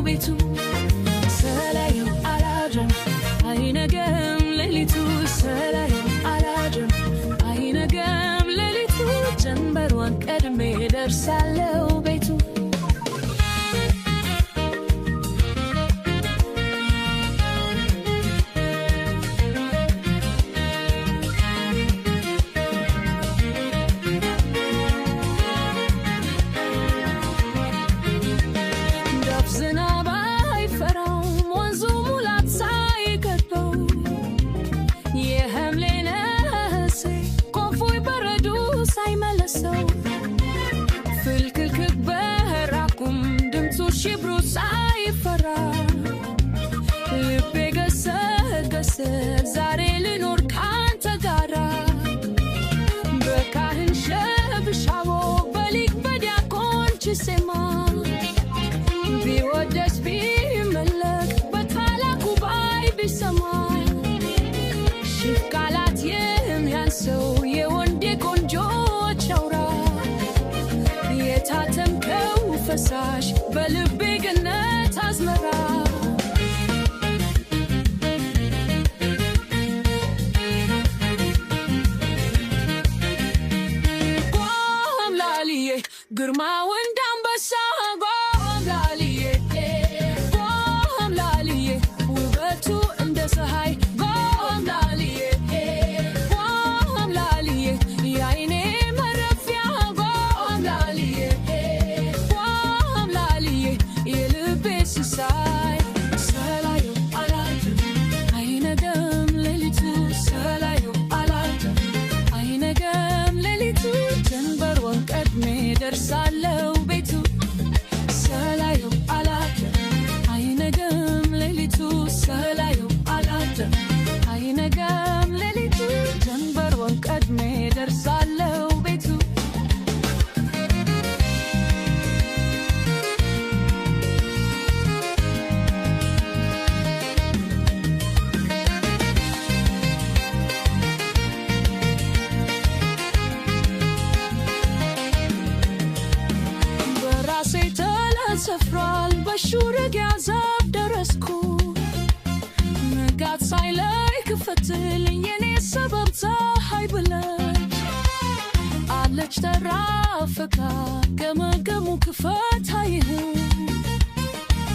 ቤቱ ሳላየው አላድርም አይነጋም ሌሊቱ ሳላየው አላድርም አይነጋም ሌሊቱ ጀንበሯን ቀድሜ ደርሳለሁ ቤቱ ፍልክልክ በራኩም ድምፁ ሽብሩ ሳይፈራ ልቤ ገሰገሰ ዛሬ ልኖር ካንተ ጋራ በካህን ሸብሻቦ በሊቅ በዲያቆን ችሴማ ቢወደስ ቢመለክ በታላቅ ጉባኤ ቢሰማ ሺህ ቃላት የሚያንሰው የወንዴ ቆንጆች አውራ የታተምከው ፈሳሽ በልቤ ገነት አዝመራ ጓምላልዬ ግርማው እንዳንበሳ ጓምላልዬ ጓምላልዬ ውበቱ እንደ ፀሐይ ጓምላልዬ ጓምላልዬ የዓይኔ መረፊያ ጓምላልዬ ጓምላልዬ የልቤ ሲሳይ ሳላየው አላድርም አይነጋም ሌሊቱ ሳላየው አላድርም አይነጋም ሌሊቱ ጀንበሯን ቀድሜ ደርሳለሁ ቤቱ ሳላየው አላድርም አይነጋም ሌሊቱ ሳላየው አላድርም አይነጋም ሌሊቱ ጀንበሯን ቀድሜ ደርሳለሁ ቤቱ በራሴ ተለሰፍሯል በሹርጊያ ዛፍ ደረስኩ ንጋት ሳይለይ ክፈትልኝ የኔ ሰበብ ፀሐይ ብለች አለች ተራፍካ ገመገሙ ክፈት አይህም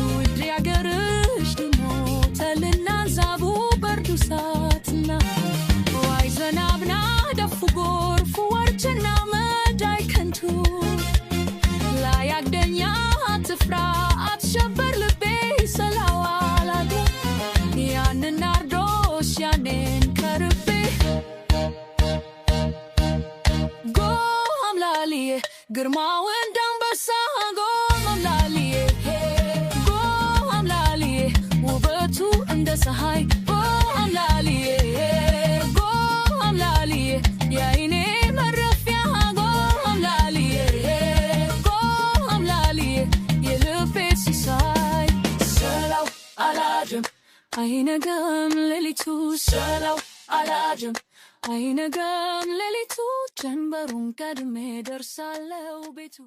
ውድ ያገርሽ ድሞ ተልና ዛቡ በርዱ ሳትና ዋይ ዘናብና ደፉ ጎርፉ ወርችና መዳይ ከንቱ ላያግደኛ አትፍራ አትሸበር ልቤ ሰላዋላደ ያንን ናርዶስ ያኔን ከርቤ ጓምላልዬ ግርማው እንዳንበሳ ጓምላልዬ ጓምላልዬ ውበቱ እንደ ፀሐይ ጓምላልዬ ጓምላልዬ የዓይኔ መረፊያ ጓምላልዬ ጓምላልዬ የልቤ ሲሳይ ሳላው አላድርም አይነጋም ሌሊቱ ሳላው አላድርም አይነጋም ሌሊቱ ጀንበሩን ቀድሜ ደርሳለሁ ቤቱ